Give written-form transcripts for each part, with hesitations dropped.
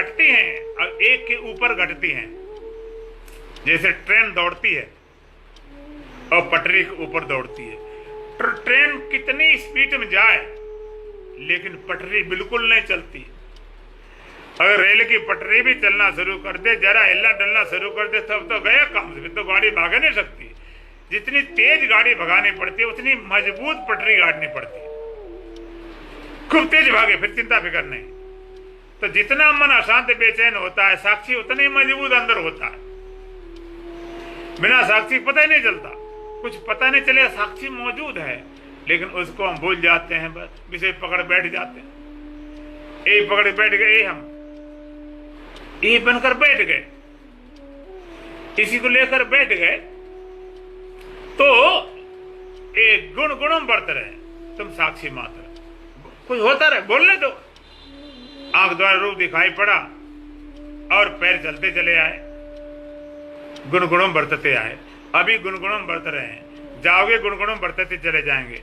घटती हैं और एक के ऊपर घटती हैं। जैसे ट्रेन दौड़ती है और पटरी के ऊपर दौड़ती है। ट्रेन कितनी स्पीड में जाए लेकिन पटरी बिल्कुल नहीं चलती। अगर रेल की पटरी भी चलना शुरू कर दे, जरा हिलना डलना शुरू कर दे, तब तो गया काम, फिर तो गाड़ी भाग नहीं सकती। जितनी तेज गाड़ी भगानी पड़ती है उतनी मजबूत पटरी गाड़नी पड़ती है। खूब तेज भागे फिर चिंता फिकर नहीं। तो जितना मन अशांत बेचैन होता है, साक्षी उतना ही मजबूत अंदर होता है। बिना साक्षी पता ही नहीं चलता, कुछ पता नहीं चलेगा साक्षी मौजूद है, लेकिन उसको हम भूल जाते हैं। बस विषय पकड़ बैठ जाते हैं। यही पकड़ बैठ गए, हम यही बनकर बैठ गए, इसी को लेकर बैठ गए। तो एक गुण गुणम बरत रहे, तुम साक्षी मात्र, कुछ होता रहे बोलने दो। आंख द्वारा रूप दिखाई पड़ा और पैर चलते चले आए, गुणगुणम बरतते आए। अभी गुणगुणम बरत रहे हैं, जाओगे गुणगुणम बरतते चले जाएंगे।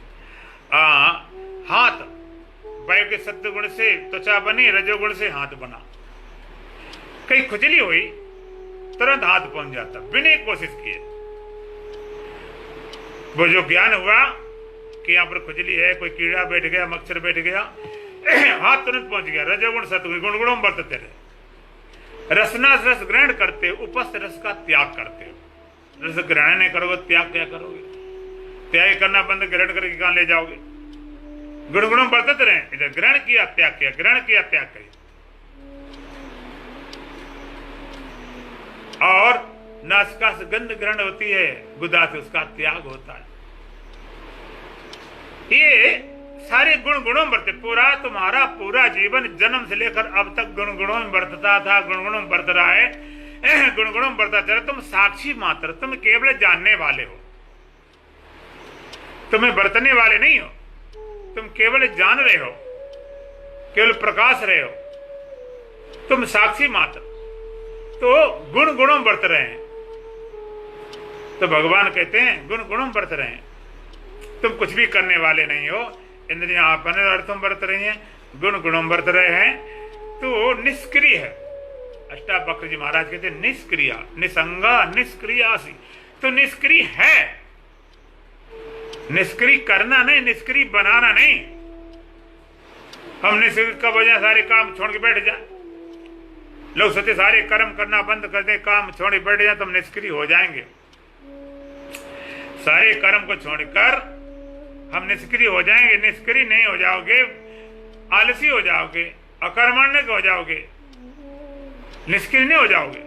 हाथ वायु के सत्व गुण से त्वचा बनी, रजोगुण से हाथ बना। कहीं खुजली हुई तुरंत हाथ पहुंच जाता बिना कोशिश किए। वो जो ज्ञान हुआ कि यहाँ पर खुजली है, कोई कीड़ा बैठ गया, मच्छर बैठ गया, हाथ तुरंत पहुंच गया। रजोगुण सत्वगुण गुणगुणम बरतते रहे। रसना रस ग्रहण करते हो, उपस्थ रस का त्याग करते हो। रस ग्रहण नहीं करोगे त्याग क्या करोगे? त्याग करना बंद, ग्रहण करके कहां ले जाओगे? गुणगुणम बरतते रहे। इधर ग्रहण किया त्याग किया, ग्रहण किया त्याग किया। और नासिका से गंध ग्रहण होती है, गुदा से उसका त्याग होता है। ये सारे गुण गुणों में बरते। पूरा तुम्हारा पूरा जीवन जन्म से लेकर अब तक गुण गुणों में बरतता था, गुण गुणों में बरत रहा है, गुण गुणों में बरता चला। तुम साक्षी मात्र, तुम केवल जानने वाले हो, तुम्हें बरतने वाले नहीं हो। तुम केवल जान रहे हो, केवल प्रकाश रहे हो, तुम साक्षी मात्र। तो गुण गुणों में बरत रहे हैं। तो भगवान कहते हैं गुण गुणों में बरत रहे हैं, तुम कुछ भी करने वाले नहीं हो। इंद्रियां अपने अर्थों में बरत रही हैं, गुण गुणों में बरत रहे हैं। तो निष्क्रिय है। अष्टावक्र जी महाराज कहते हैं निष्क्रिया निसंगा निष्क्रियासी। तो निष्क्रिय है, निष्क्रिय करना नहीं, निष्क्रिय बनाना नहीं। हम निष्क्रिय का वजह सारे काम छोड़ के बैठ जाए। लोग सोचे सारे कर्म करना बंद कर दे, काम छोड़ के बैठ जाए तो हम निष्क्रिय हो जाएंगे। सारे कर्म को छोड़कर हम निष्क्रिय हो जाएंगे। निष्क्रिय नहीं हो जाओगे, आलसी हो जाओगे, अकर्मण्य हो जाओगे, निष्क्रिय नहीं हो जाओगे।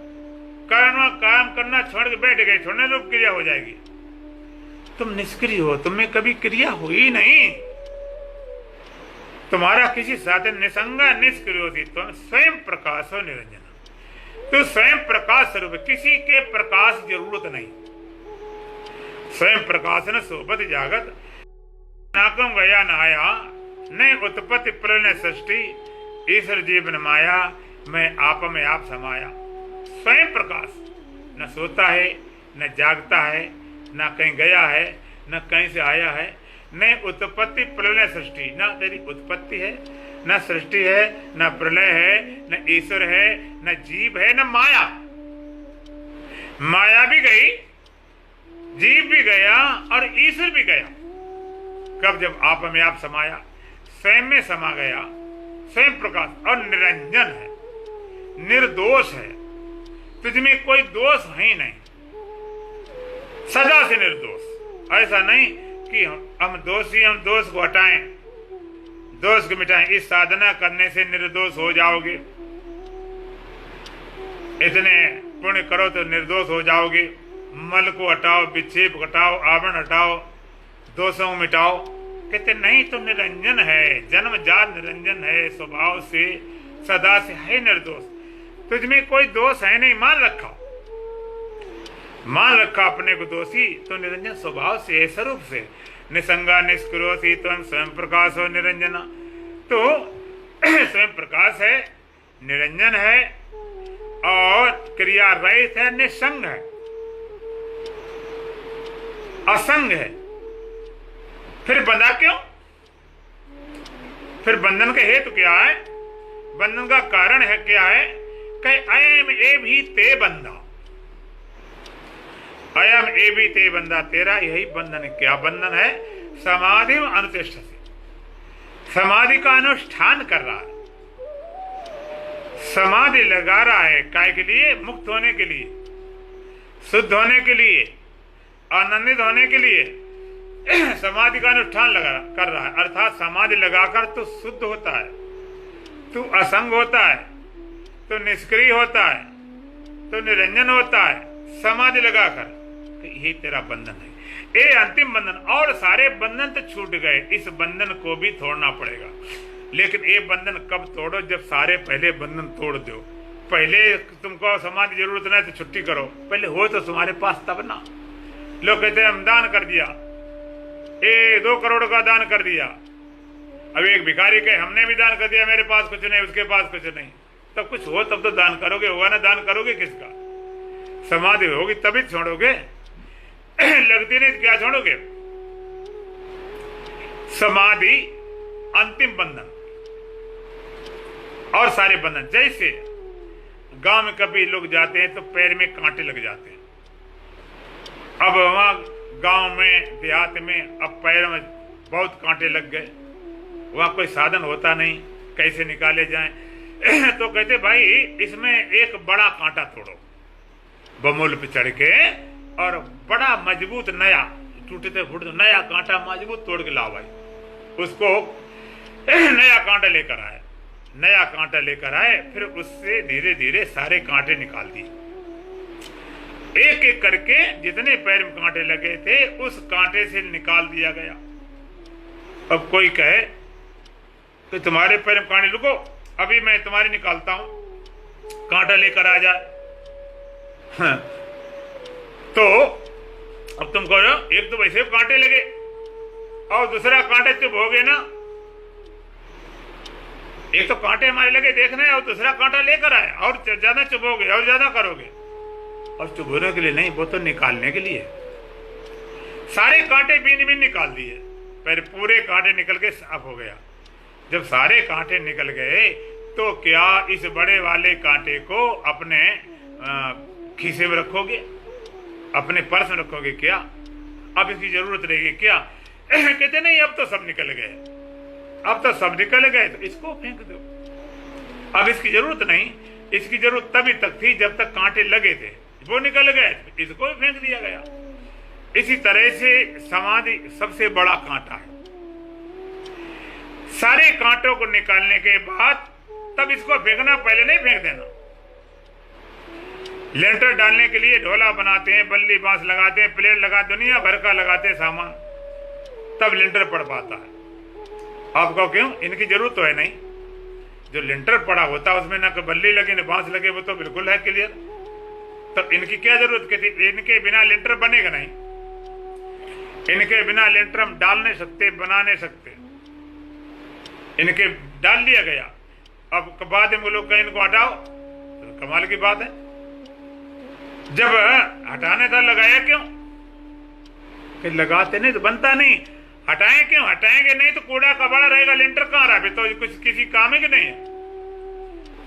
काम करना छोड़ के बैठ गए, छोड़ने रूप क्रिया हो जाएगी। तुम निष्क्रिय हो, तुम्हें कभी क्रिया हुई नहीं। तुम्हारा किसी साधन निसंगा निष्क्रिय होती, तुम स्वयं प्रकाश हो निरंजन। तो स्वयं प्रकाश स्वरूप, किसी के प्रकाश जरूरत नहीं। स्वयं प्रकाशन सोबत जागत, नाकम गया नहाया, न उत्पत्ति प्रलय सृष्टि, ईश्वर जीवन माया, मैं आप में आप समाया। स्वयं प्रकाश, न सोता है, न जागता है, न कहीं गया है, न कहीं से आया है। न उत्पत्ति प्रलय सृष्टि, न तेरी उत्पत्ति है, न सृष्टि है, न प्रलय है, न ईश्वर है, न जीव है, न माया। माया भी गई, जीव भी गया और ईश्वर भी गया। कब? जब आप में आप समाया, स्वयं में समा गया। स्वयं प्रकाश और निरंजन है, निर्दोष है। तुझमें कोई दोष है ही नहीं, सदा से निर्दोष। ऐसा नहीं कि हम दोषी, हम दोष को हटाएं, दोष को मिटाएं। इस साधना करने से निर्दोष हो जाओगे। इतने पुण्य करो तो निर्दोष हो जाओगे। मल को हटाओ, विक्षेप हटाओ, आवरण हटाओ, दोषों मिटाओ। कहते नहीं, तो निरंजन है, जन्मजात निरंजन है, स्वभाव से सदा से है निर्दोष। तुझमें कोई दोष है नहीं, मान रखा, मान रखा अपने को दोषी। तो निरंजन स्वभाव से, स्वरूप से। निसंगा निष्क्रोसी तुम स्वयं प्रकाश हो निरंजना। तो स्वयं प्रकाश है, निरंजन है और क्रिया रहित है, निसंग है, असंग है। फिर बंधा क्यों? फिर बंधन का हेतु क्या है? बंधन का कारण है क्या है? कह अयम ए भी ते बंदा, अयम ए भी ते बंदा, तेरा यही बंधन है। क्या बंधन है? समाधि में अनुतिष्ठ से, समाधि का अनुष्ठान कर रहा है, समाधि लगा रहा है। काय के लिए? मुक्त होने के लिए, शुद्ध होने के लिए, आनंदित होने के लिए समाधि का अनुष्ठान कर रहा है। अर्थात समाधि लगाकर तू शुद्ध होता है, तू असंग होता है, तू निष्क्रिय होता है, तू निरंजन होता है समाधि लगाकर। यही तेरा बंधन है, ये अंतिम बंधन। और सारे बंधन तो छूट गए, इस बंधन को भी तोड़ना पड़ेगा। लेकिन ये बंधन कब तोड़ो? जब सारे पहले बंधन तोड़ दो। पहले तुमको समाधि जरूरत नहीं तो छुट्टी करो, पहले हो तो तुम्हारे पास तब ना। लोग कहते हैं हम दान कर दिया, 2 करोड़ का दान कर दिया। अब एक भिखारी कहे हमने भी दान कर दिया, मेरे पास कुछ नहीं, उसके पास कुछ नहीं। तब कुछ हो तब तो दान करोगे, होगा ना? दान करोगे किसका? समाधि होगी तभी छोड़ोगे, लगती नहीं तो क्या छोड़ोगे? समाधि अंतिम बंधन और सारे बंधन। जैसे गांव में कभी लोग जाते हैं तो पैर में कांटे लग जाते हैं। अब वहां गांव में देहात में अब पैर में बहुत कांटे लग गए, वहां कोई साधन होता नहीं, कैसे निकाले जाएं? तो कहते भाई इसमें एक बड़ा कांटा तोड़ो, बमूल पे चढ़ के, और बड़ा मजबूत नया टूटते फूटते नया कांटा मजबूत तोड़ के लाओ भाई। उसको नया कांटा लेकर आए, नया कांटा लेकर आए, फिर उससे धीरे धीरे सारे कांटे निकाल दिए। एक एक करके जितने पैर में कांटे लगे थे उस कांटे से निकाल दिया गया। अब कोई कहे कि तुम्हारे पैर में कांटे, रुको अभी मैं तुम्हारे निकालता हूं, कांटा लेकर आ जाए। हाँ। तो अब तुम कहो एक तो वैसे कांटे लगे और दूसरा कांटे चुप हो गए ना। एक तो कांटे हमारे लगे देखने और दूसरा कांटा लेकर आए और ज्यादा चुप हो गए और ज्यादा करोगे। और चुप होने के लिए नहीं, वो तो निकालने के लिए। सारे कांटे बीन बीन निकाल दिए, फिर पूरे कांटे निकल के साफ हो गया। जब सारे कांटे निकल गए तो क्या इस बड़े वाले कांटे को अपने खीसे में रखोगे, अपने पर्स में रखोगे क्या? अब इसकी जरूरत रहेगी क्या? कहते नहीं अब तो सब निकल गए, अब तो सब निकल गए तो इसको फेंक दो, अब इसकी जरूरत नहीं। इसकी जरूरत तभी तक थी जब तक कांटे लगे थे, वो निकल गए तो इसको भी फेंक दिया गया। इसी तरह से समाधि सबसे बड़ा कांटा है। सारे कांटों को निकालने के बाद तब इसको फेंकना, पहले नहीं फेंक देना। लेंटर डालने के लिए ढोला बनाते हैं, बल्ली बांस लगाते हैं, प्लेट लगा, दुनिया भर का लगाते हैं सामान, तब लेंटर पड़ पाता है। आपको क्यों? इनकी जरूरत तो है नहीं। जो लेंटर पड़ा होता है उसमें ना कोई बल्ली लगे ना बांस लगे, वो तो बिल्कुल है क्लियर। तब इनकी क्या जरूरत? कहती इनके बिना लेंटर बनेगा नहीं, इनके बिना लेंटर हम डाल नहीं सकते, बना नहीं सकते। इनके डाल दिया गया, अब बाद में लोग कहीं इनको हटाओ, तो कमाल की बात है। जब हटाने था लगाया क्यों? कि लगाते नहीं तो बनता नहीं, हटाएं क्यों? हटाएंगे नहीं तो कूड़ा कबाड़ा रहेगा, लेंटर कहां रहा? तो कुछ किसी काम है कि नहीं है?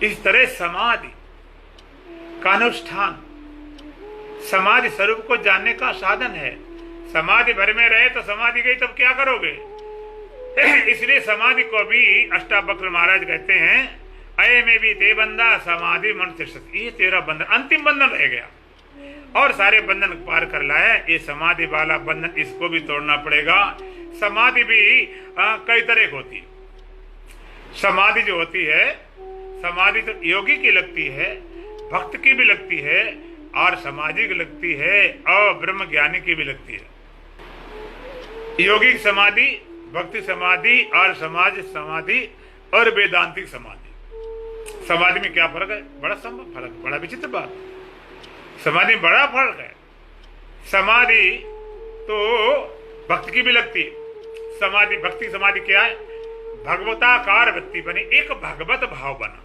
इस तरह समाधि का अनुष्ठान समाधि स्वरूप को जानने का साधन है। समाधि भर में रहे तो समाधि गई तब क्या करोगे? इसलिए समाधि को भी अष्टावक्र महाराज कहते हैं अय में भी ते बंदा समाधि मन तिष्ठत। ये तेरा बंधन, अंतिम बंधन रह गया और सारे बंधन पार कर लाया। ये समाधि वाला बंधन, इसको भी तोड़ना पड़ेगा। समाधि भी कई तरह की होती है। समाधि जो होती है, समाधि तो योगी की लगती है, भक्त की भी लगती है और समाधि की लगती है और ब्रह्म ज्ञानी की भी लगती है। योगिक समाधि, भक्ति समाधि और समाज समाधि और वेदांतिक समाधि। समाधि में क्या फर्क है? बड़ा संभव फर्क, बड़ा विचित्र बात। समाधि में बड़ा फर्क है। समाधि तो भक्त की भी लगती है। समाधि, भक्ति समाधि क्या है? भगवताकार वृत्ति बनी, एक भगवत भाव बना,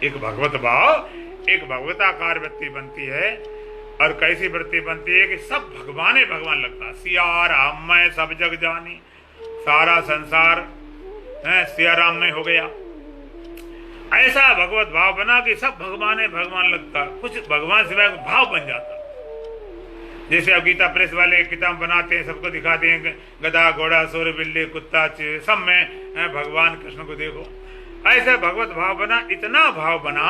एक भगवत भाव, एक भगवताकार वृत्ति बनती है। और कैसी वृत्ति बनती है कि सब भगवान ही भगवान लगता है। सिया राम मैं सब जग जानी, सारा संसार है सिया राम में हो गया। ऐसा भगवत भाव बना कि सब भगवान है भगवान लगता, कुछ भगवान सिवाय भाव बन जाता। जैसे अब गीता प्रेस वाले किताब बनाते हैं, सबको दिखाते हैं गधा घोड़ा सूर बिल्ली कुत्ता सब में भगवान कृष्ण को देखो। ऐसा भगवत भाव बना, इतना भाव बना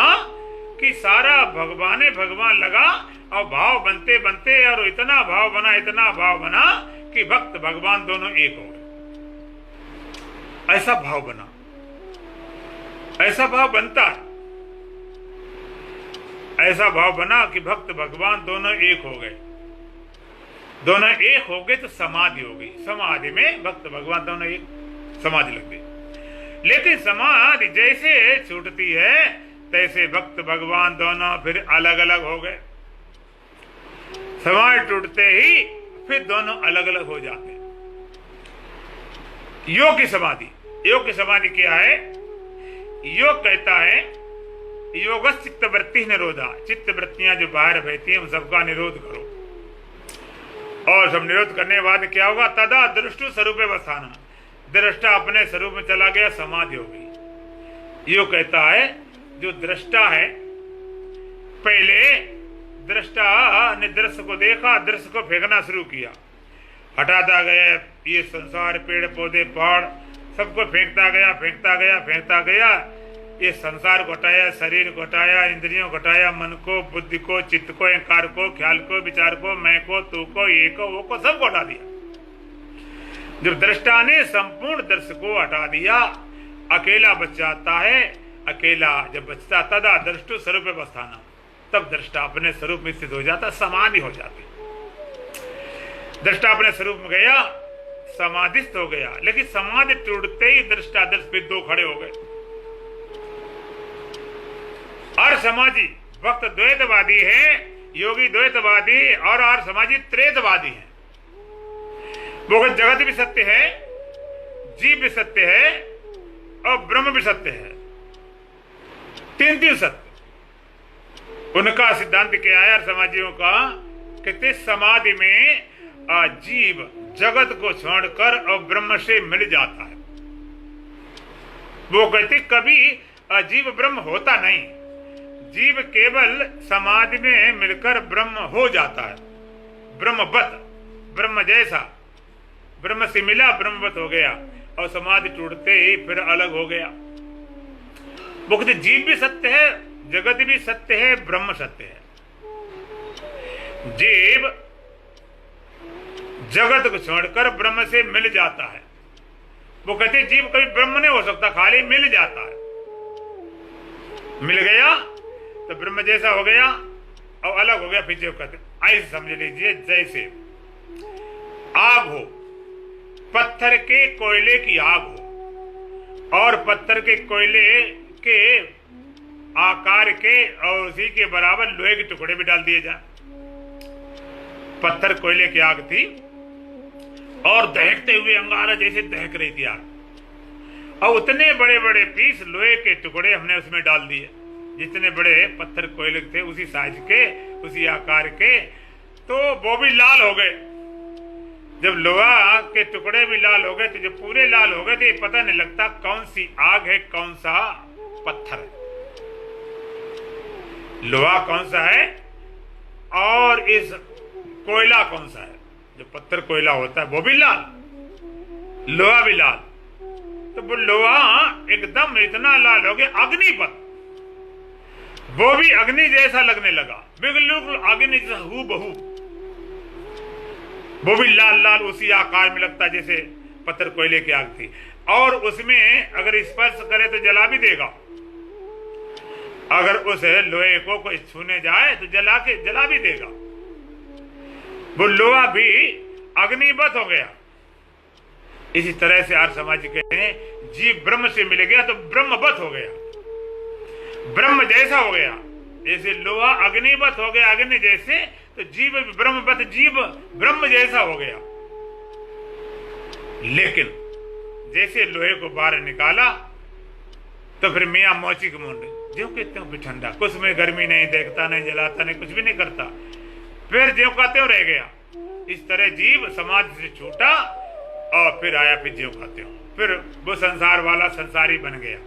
कि सारा भगवान भगवान लगा, और भाव बनते बनते और इतना भाव बना कि भक्त भगवान दोनों एक हो गए। ऐसा भाव बना, ऐसा भाव बनता है, ऐसा भाव बना कि भक्त भगवान दोनों एक हो गए। दोनों एक हो गए तो समाधि हो गई, समाधि में भक्त भगवान दोनों एक, समाधि लग गई। लेकिन समाधि जैसे छूटती है तैसे भक्त भगवान दोनों फिर अलग अलग हो गए। समाधि टूटते ही फिर दोनों अलग अलग हो जाते हैं। योग की समाधि, योग की समाधि क्या है? योग कहता है योग चित्त वृत्ति निरोधा, चित्त वृत्तियां जो बाहर बहती हैं उन सबका निरोध करो। और सब निरोध करने के बाद क्या होगा? तदा दृष्टु स्वरूप अवस्थान, दृष्टा अपने स्वरूप में चला गया, समाधि हो गई। योग कहता है जो दृष्टा है, पहले दृष्टा ने दृश्य को देखा, दृश्य को फेंकना शुरू किया, हटाता गया, ये संसार पेड़ पौधे पहाड़ सबको फेंकता गया। ये संसार को हटाया, शरीर को हटाया, इंद्रियों को हटाया, मन को, बुद्धि को, चित्त को, अहंकार को, ख्याल को, विचार को, मैं को, तू को, ये को, वो को, सबको हटा दिया। जब दृष्टा ने संपूर्ण दृश्य को हटा दिया, अकेला बच जाता है। अकेला जब बचता तदा दृष्टु स्वरूप अवस्थान, तब दृष्टा अपने स्वरूप में स्थित हो जाता, समाधि हो जाती। दृष्टा अपने स्वरूप में गया, समाधिस्थ हो गया। लेकिन समाधि टूटते ही दृष्टा दृष्ट फिर दो खड़े हो गए। और समाधि भक्त द्वैतवादी है, योगी द्वैतवादी और समाधि त्रेतवादी है। वो जगत भी सत्य है, जीव भी सत्य है और ब्रह्म भी सत्य है, तीन सत्य। उनका सिद्धांत क्या है? समाजियों का कहते समाधि में जीव जगत को छोड़कर और ब्रह्म से मिल जाता है। वो कहते कभी जीव ब्रह्म होता नहीं, जीव केवल समाधि में मिलकर ब्रह्म हो जाता है, ब्रह्मवत, ब्रह्म जैसा, ब्रह्म से मिला, ब्रह्मवत हो गया। और समाधि टूटते ही फिर अलग हो गया। वो कहते जीव भी सत्य है, जगत भी सत्य है, ब्रह्म सत्य है। जीव जगत को छोड़कर ब्रह्म से मिल जाता है। वो कहते जीव कभी ब्रह्म नहीं हो सकता, खाली मिल जाता है। मिल गया तो ब्रह्म जैसा हो गया और अलग हो गया, फिर जो कहते ऐसे समझ लीजिए जैसे आग हो, पत्थर के कोयले की आग हो और पत्थर के कोयले के आकार के और उसी के बराबर लोहे के टुकड़े भी डाल दिए जाए। पत्थर कोयले की आग थी और दहकते हुए अंगारा जैसे दहक रही थी आग, और उतने बड़े बड़े पीस लोहे के टुकड़े हमने उसमें डाल दिए। जितने बड़े पत्थर कोयले थे उसी साइज के, उसी आकार के, तो वो भी लाल हो गए। जब लोहा के टुकड़े भी लाल हो गए तो जब पूरे लाल हो गए तो ये पता नहीं लगता कौन सी आग है, कौन सा पत्थर है, लोहा कौन सा है और इस कोयला कौन सा है। जो पत्थर कोयला होता है वो भी लाल, लोहा भी लाल। तो वो लोहा एकदम इतना लाल हो गया, अग्निपथ, वो भी अग्नि जैसा लगने लगा, बिल्कुल अग्नि जैसा हूबहू। वो भी लाल लाल उसी आकार में लगता जैसे पत्थर कोयले की आग थी। और उसमें अगर स्पर्श करे तो जला भी देगा, अगर उस लोहे को कोई छूने जाए तो जला भी देगा। वो लोहा भी अग्निवत हो गया। इसी तरह से आर्य समाज कहते हैं जीव ब्रह्म से मिल गया तो ब्रह्मवत हो गया, ब्रह्म जैसा हो गया। जैसे लोहा अग्निवत हो गया, अग्नि जैसे, तो जीव ब्रह्मवत, जीव ब्रह्म जैसा हो गया। लेकिन जैसे लोहे को बाहर निकाला तो फिर मियां मौची के मुंड जो कहते हो ठंडा, कुछ में गर्मी नहीं, देखता नहीं, जलाता नहीं, कुछ भी नहीं करता, फिर ज्यों कहते हो रह गया। इस तरह जीव समाज से छूटा और फिर आया, फिर ज्यों कहते हो, फिर वो संसार वाला संसारी बन गया।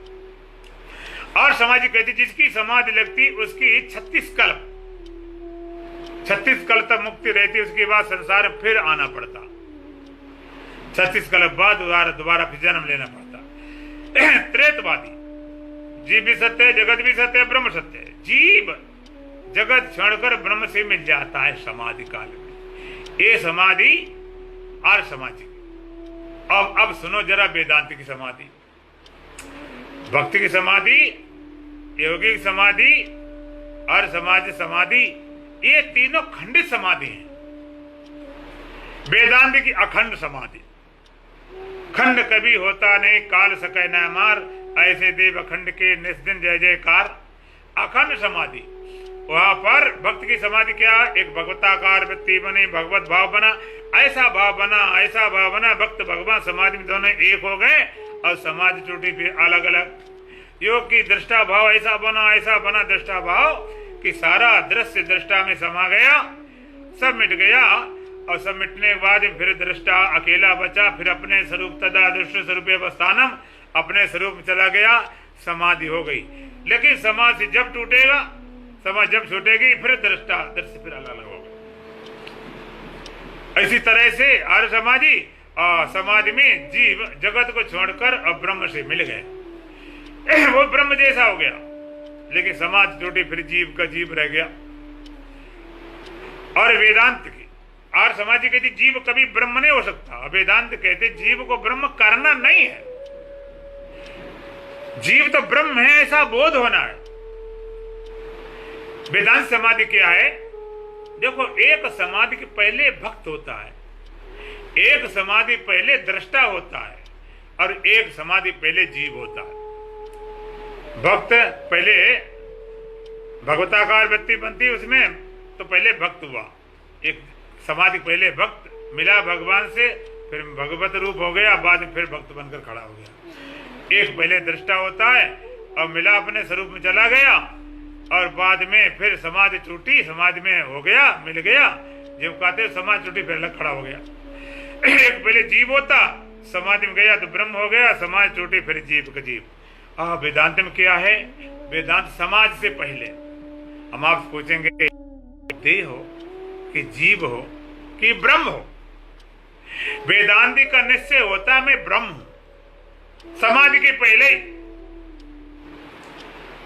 और समाधि कहती जिसकी समाधि लगती उसकी 36 कल्प 36 कल्प तक मुक्ति रहती, उसके बाद संसार में फिर आना पड़ता, 36 कल्प बाद दोबारा फिर जन्म लेना पड़ता। त्रेतवादी जीव भी सत्य है, जगत भी सत्य है, ब्रह्म सत्य है। जीव जगत छोड़कर ब्रह्म से मिल जाता है समाधि काल में। ये समाधि और समाधि। अब सुनो जरा वेदांत की समाधि, भक्ति की समाधि, योगी की समाधि और समाधि, ये तीनों खंडित समाधि हैं। वेदांत की अखंड समाधि, खंड कभी होता नहीं, काल सके न मार, ऐसे देव अखंड के निस्दिन जय जयकार। अखंड समाधि, वहां पर भक्त की समाधि क्या, एक भगवताकार वृत्ति बनी, भगवत भाव बना, ऐसा भाव बना, भक्त भगवान समाधि में दोनों एक हो गए और समाधि टूटी फिर अलग अलग। योग की दृष्टा भाव ऐसा बना दृष्टा भाव कि सारा दृश्य दृष्टा में समा गया, सब मिट गया, और सब मिटने के बाद फिर दृष्टा अकेला बचा, फिर अपने स्वरूप तदा दृष्टि स्वरूप अवस्थानम, अपने स्वरूप में चला गया, समाधि हो गई। लेकिन समाधि जब टूटेगा, समाधि जब छूटेगी, फिर दृष्टा दृश्य फिर अलग अलग होगा। इसी तरह से आर्य समाधि और समाधि में जीव जगत को छोड़कर अब ब्रह्म से मिल गए, वो ब्रह्म जैसा हो गया। लेकिन समाधि टूटी, फिर जीव का जीव रह गया। और वेदांत की आर्य समाधि कहती जीव कभी ब्रह्म नहीं हो सकता, वेदांत कहते जीव को ब्रह्म करना नहीं है, जीव तो ब्रह्म है ऐसा बोध होना है। वेदांत समाधि क्या है, देखो एक समाधि के पहले भक्त होता है, एक समाधि पहले दृष्टा होता है, और एक समाधि पहले जीव होता है। भक्त पहले भगवताकार वृत्ति बनती, उसमें तो पहले भक्त हुआ, एक समाधि पहले भक्त मिला भगवान से, फिर भगवत रूप हो गया, बाद में फिर भक्त बनकर खड़ा हो गया। एक पहले दृष्टा होता है और मिला अपने स्वरूप में चला गया, और बाद में फिर समाधि टूटी, समाधि में हो गया, मिल गया, जब कहते समाधि टूटी फिर अलग खड़ा हो गया। एक पहले जीव होता, समाधि में गया तो ब्रह्म हो गया, समाधि टूटी फिर जीव का जीव। वेदांत में क्या है, वेदांत समाज से पहले। हम आपसे पूछेंगे देह हो कि जीव हो कि ब्रह्म हो, वेदांती का निश्चय होता मैं ब्रह्म हूं। समाधि के पहले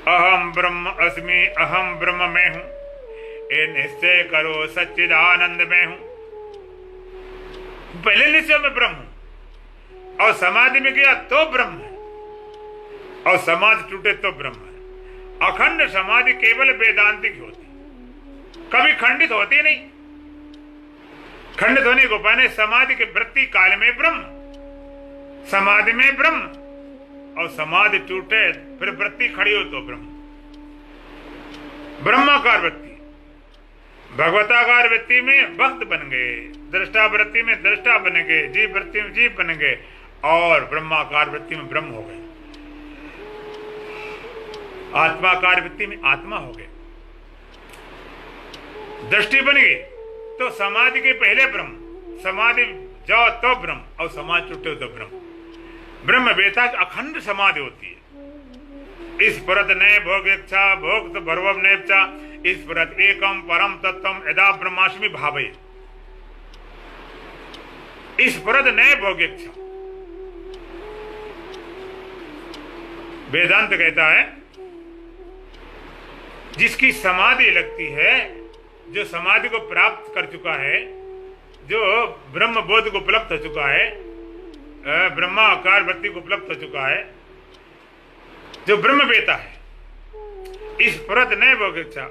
अहम ब्रह्म अस्मि, अहम ब्रह्म मैं हूं, ये निश्चय करो सच्चिदानंद में हूं। पहले निश्चय में ब्रह्म हूं, और समाधि में गया तो ब्रह्म है, और समाधि टूटे तो ब्रह्म है। अखंड समाधि केवल वेदांति की होती, कभी खंडित होती नहीं। खंडित होने को पाने समाधि के वृत्ति काल में ब्रह्म, समाधि में ब्रह्म, और समाधि टूटे फिर वृत्ति खड़ी हो तो ब्रह्म। ब्रह्माकार वृत्ति, भगवताकार वृत्ति में भक्त बन गए, दृष्टा वृत्ति में दृष्टा बन गए, जीव वृत्ति में जीव बन गए, और ब्रह्माकार वृत्ति में ब्रह्म हो गए, आत्माकार वृत्ति में आत्मा हो गए। दृष्टि बन गई तो समाधि के पहले ब्रह्म, समाधि जाओ तो ब्रह्म, और समाधि टूटे तो ब्रह्म। ब्रह्म वेता की अखंड समाधि होती है। इस परत नए भोग इच्छा भोग तो भरवम नेपचा, इस परत एकम परम तत्वम यदा ब्रह्मास्मि भावे। इस परत नए भोग इच्छा, वेदांत कहता है जिसकी समाधि लगती है, जो समाधि को प्राप्त कर चुका है, जो ब्रह्म बोध को उपलब्ध हो चुका है, ब्रह्माकार वृत्ति को उपलब्ध हो चुका है, जो ब्रह्म वेता है, इस परत नए भोग इच्छा,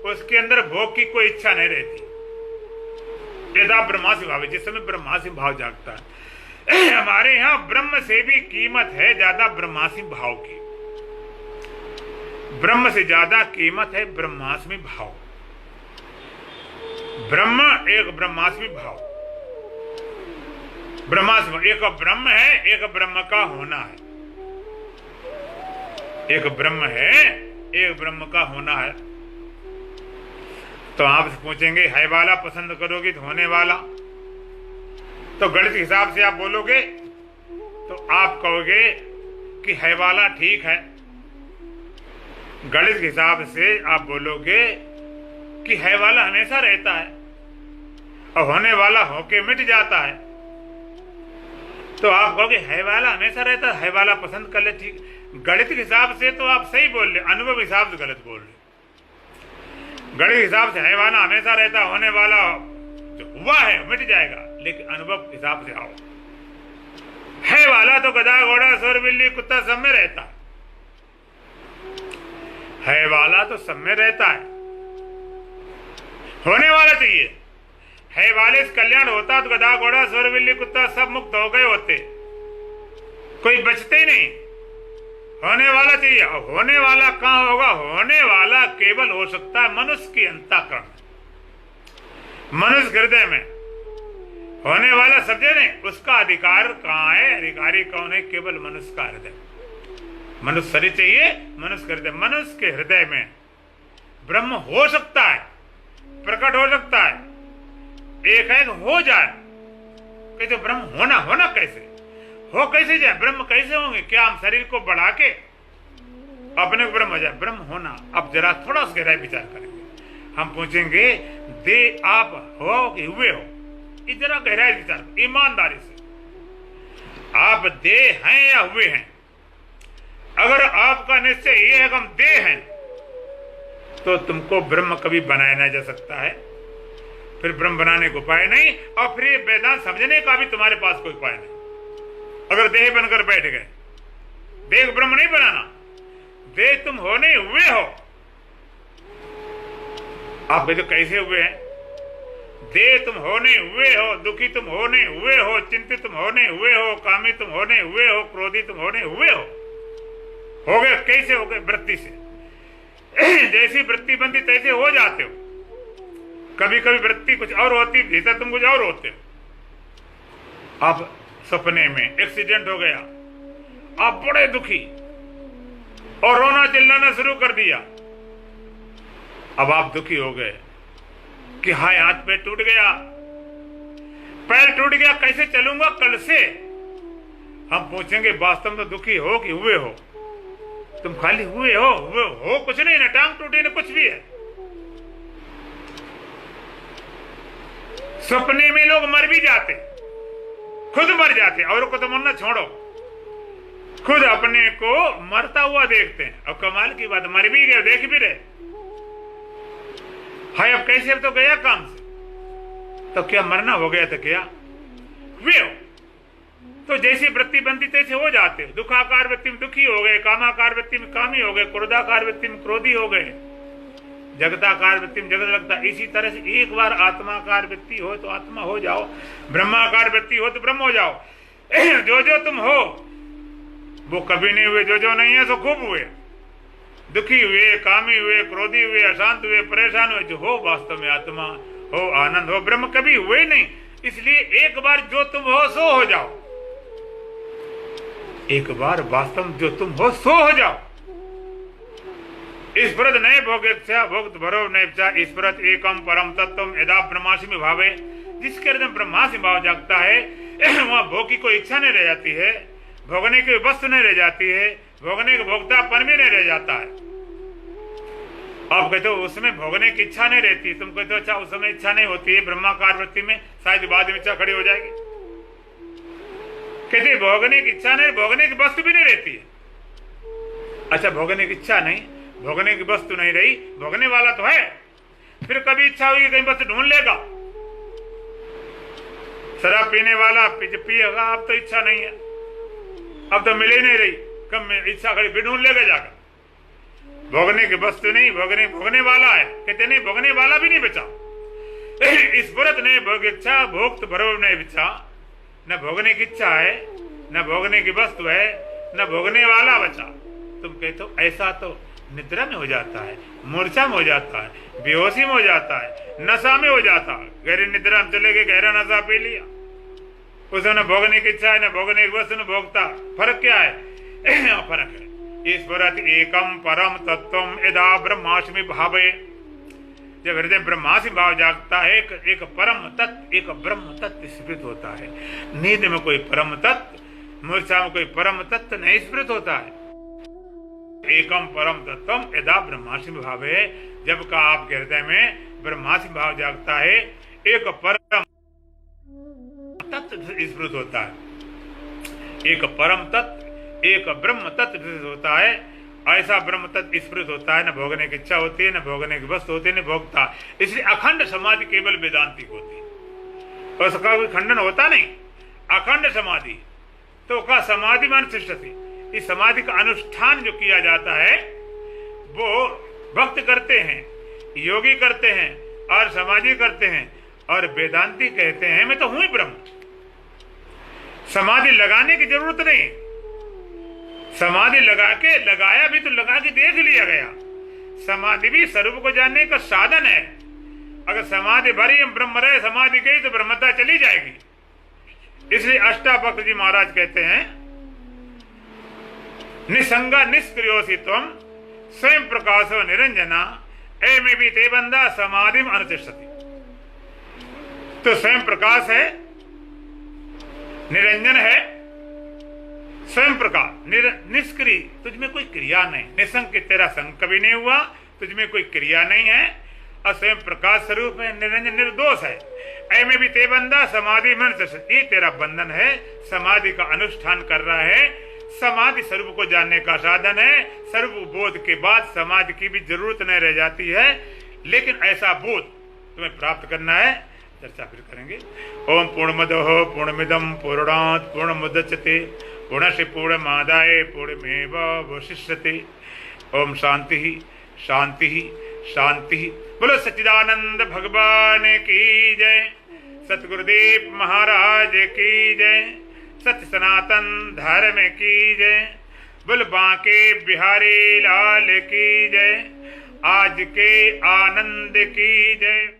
उसके अंदर भोग की कोई इच्छा नहीं रहती। यदा ब्रह्मास्मि भाव, जिस समय ब्रह्मास्मि भाव जागता है। हमारे यहां ब्रह्म से भी कीमत है ज्यादा ब्रह्मास्मि भाव की, ब्रह्म से ज्यादा कीमत है ब्रह्मास्मि भाव। ब्रह्म एक ब्रह्मास्मि भाव, ब्रह्मास्मि एक ब्रह्म है, एक ब्रह्म का होना है। एक ब्रह्म है, एक ब्रह्म का होना है। तो आपसे पूछेंगे है वाला पसंद करोगे तो होने वाला, तो गणित के हिसाब से आप बोलोगे तो आप कहोगे कि है वाला ठीक है, गणित के हिसाब से आप बोलोगे कि है वाला हमेशा रहता है और होने वाला होके मिट जाता है, तो आप कहोगे है वाला हमेशा रहता है वाला पसंद कर ले, ठीक। गणित के हिसाब से तो आप सही बोल रहे, अनुभव के हिसाब से गलत बोल रहे। गणित के हिसाब से है वाला हमेशा रहता, होने वाला जो हुआ है मिट जाएगा, लेकिन अनुभव के हिसाब से आओ, है वाला तो गधा घोड़ा सुअर बिल्ली कुत्ता सब में रहता है वाला तो सब में रहता है, होने वाला चाहिए। है वाले से कल्याण होता तो गधा घोड़ा सुअर बिल्ली कुत्ता सब मुक्त हो गए होते, कोई बचते ही नहीं। होने वाला चाहिए, होने वाला कहां होगा? होने वाला केवल हो सकता है मनुष्य की अंतःकरण, मनुष्य हृदय में। होने वाला समझे नहीं, उसका अधिकार कहां है? अधिकारी कौन है? केवल मनुष्य का हृदय। मनुष्य शरीर चाहिए, मनुष्य हृदय। मनुष्य के हृदय में ब्रह्म हो सकता है, प्रकट हो सकता है, एक है हो जाए। कहते ब्रह्म होना कैसे हो, कैसे जाए? ब्रह्म कैसे होंगे? क्या हम शरीर को बढ़ा के अपने को ब्रह्म हो जाए? ब्रह्म होना। अब जरा थोड़ा सा गहराई विचार करेंगे, हम पूछेंगे दे आप हो कि हुए हो? इस जरा गहराई विचार, ईमानदारी से आप दे हैं या हुए हैं? अगर आपका निश्चय ये है कि हम दे हैं, तो तुमको ब्रह्म कभी बनाया नहीं जा सकता है, फिर ब्रह्म बनाने को उपाय नहीं, और फिर वेदांत समझने का भी तुम्हारे पास कोई उपाय नहीं। अगर देह बनकर बैठ गए, देह ब्रह्म नहीं बनाना, देह तुम होने हुए हो। आप कहते कैसे हुए हैं? देह तुम होने हुए हो, दुखी तुम होने हुए हो, चिंतित तुम होने हुए हो, कामी तुम होने हुए हो, क्रोधी तुम होने हुए हो गए। कैसे हो गए? वृत्ति से। जैसी वृत्ति बनती तैसे हो जाते हो। कभी कभी वृत्ति कुछ और होती, भीतर तुम कुछ और होते हो। आप सपने में एक्सीडेंट हो गया, आप बड़े दुखी और रोना चिल्लाना शुरू कर दिया। अब आप दुखी हो गए कि हाय हाथ पैर टूट गया, पैर टूट गया, कैसे चलूंगा कल से? हम पूछेंगे वास्तव में तो दुखी हो कि हुए हो? तुम खाली हुए हो कुछ नहीं ना, टांग टूटी ना कुछ भी है। सपने में लोग मर भी जाते, खुद मर जाते, और को तो मरना छोड़ो, खुद अपने को मरता हुआ देखते हैं। और कमाल की बात, मर भी गए, देख भी रहे। हाय अब कैसे? अब तो गया काम से, तो क्या मरना हो गया? तो क्या वे हो? तो जैसी वृत्ति बनती तैसे हो जाते हो। दुखाकार वृत्ति में दुखी हो गए, कामाकार वृत्ति में कामी हो गए, क्रोधाकार वृत्ति में क्रोधी हो गए, जगताकार वृत्ति में जगत लगता। इसी तरह से एक बार आत्माकार वृत्ति हो तो आत्मा हो जाओ, ब्रह्माकार वृत्ति हो तो ब्रह्म हो जाओ। जो तुम हो वो कभी नहीं हुए, जो नहीं है सो खूब हुए। दुखी हुए, कामी हुए, क्रोधी हुए, अशांत हुए, परेशान हुए, जो हो वास्तव में आत्मा हो, आनंद हो, ब्रह्म कभी हुए नहीं। इसलिए एक बार जो तुम हो सो हो जाओ, एक बार वास्तव जो तुम हो सो हो जाओ। ईश्वरत नए भोगेच्छा भोक्त भरो नैपचा ईश्वरत एकम परम तत्व यदा ब्रह्मास्मि भावे। जिसके हृदय ब्रह्मास्मि भाव जागता है, वहां भोग की कोई इच्छा नहीं रह जाती है, भोगने की वस्तु नहीं रह जाती है, भोगने का भोक्तापन भी नहीं रह जाता है। आप कहते हो उसमें भोगने की इच्छा नहीं रहती, तुम कहते हो अच्छा उस समय इच्छा नहीं होती है, ब्रह्माकार वृत्ति में शायद बाद में इच्छा खड़ी हो जाएगी। कहते भोगने की इच्छा नहीं, भोगने की वस्तु भी नहीं रहती है। अच्छा भोगने की इच्छा नहीं, भोगने की वस्तु नहीं रही, भोगने वाला तो है, फिर कभी इच्छा हुई कहीं वस्तु ढूंढ लेगा। शराब पीने वाला पिएगा, अब तो इच्छा नहीं है, अब तो मिल ही नहीं रही, कब में इच्छा खड़ी फिर ढूंढ लेगा जाकर। भोगने की वस्तु नहीं, भोगने वाला है। कहते नहीं भोगने वाला भी नहीं बचा। ईश्वरत ने भोग इच्छा भोक्त भरो नहीं बचा। न भोगने की इच्छा है, न भोगने की वस्तु है, न भोगने वाला बचा। तुम कहते हो ऐसा तो निद्रा में हो जाता है, मूर्छा में हो जाता है, बेहोशी में हो जाता है, नशा में हो जाता है। गहरी निद्रा में चले गए, गहरा नशा पी लिया, उसमें न भोगने की इच्छा है, न भोगने की वस्तु, न भोगता। फर्क क्या है? फर्क है ईश्वरत एकम परम तत्वम यदा ब्रह्मास्मि भावे। जब हृदय ब्रह्मास्मि भाव जागता है, एक परम तत्व, एक ब्रह्म तत्व स्मृत होता है। नींद में कोई परम तत्व, मूर्छा में कोई परम तत्व नहीं स्मृत होता है। एकम परम तत्वम यदा ब्रह्मास्मि भावे, जब का आपके हृदय में ब्रह्मास्मि भाव जागता है, एक परम तत्व स्फुरित होता है, एक परम तत्व, एक ब्रह्म तत्व स्फुरित होता है। ऐसा ब्रह्म तत्व स्फुरित होता है, न भोगने की इच्छा होती है, न भोगने की वस्तु होती है, न भोगता। इसलिए अखंड समाधि केवल वेदांतिक होती है, उसका कोई खंडन होता नहीं। अखंड समाधि तो का समाधि मान सृष्टि, इस समाधि का अनुष्ठान जो किया जाता है वो भक्त करते हैं, योगी करते हैं और समाधि करते हैं, और वेदांती कहते हैं मैं तो हूं ही ब्रह्म। समाधि लगाने की जरूरत नहीं, समाधि लगाया भी तो लगा के देख लिया गया। समाधि भी स्वरूप को जानने का साधन है। अगर समाधि भरी हम ब्रह्म रहे, समाधि गई तो ब्रह्मता चली जाएगी। इसलिए अष्टावक्र जी महाराज कहते हैं निसंगा निष्क्रियोसी त्वम स्वयं प्रकाशो निरंजना एमे भी ते बंदा समाधि में अनुतिष्ठति। तो स्वयं प्रकाश है, निरंजन है, स्वयं प्रकाश निष्क्रिय, तुझमें कोई क्रिया नहीं, निसंग तेरा संग कभी नहीं हुआ, तुझमें कोई क्रिया नहीं है, और स्वयं प्रकाश स्वरूप है, निरंजन निर्दोष है। ऐमे भी ते बंदा समाधि में ये तेरा बंधन है, समाधि का अनुष्ठान कर रहा है, समाधि स्वरूप को जानने का साधन है। स्वरूप बोध के बाद समाधि की भी जरूरत नहीं रह जाती है, लेकिन ऐसा बोध तुम्हें प्राप्त करना है। चर्चा फिर करेंगे। ओम पूर्णमदः पूर्णमिदं पूर्णात् पूर्णमुदच्यते पूर्णस्य पूर्णमादाय पूर्णमेवावशिष्यते। ओम शांति शांति शांति। बोलो सच्चिदानंद भगवान की जय, सतगुरुदेव महाराज की जय, सत्य सनातन धर्म की जय, बोल बांके बिहारी लाल की जय, आज के आनंद की जय।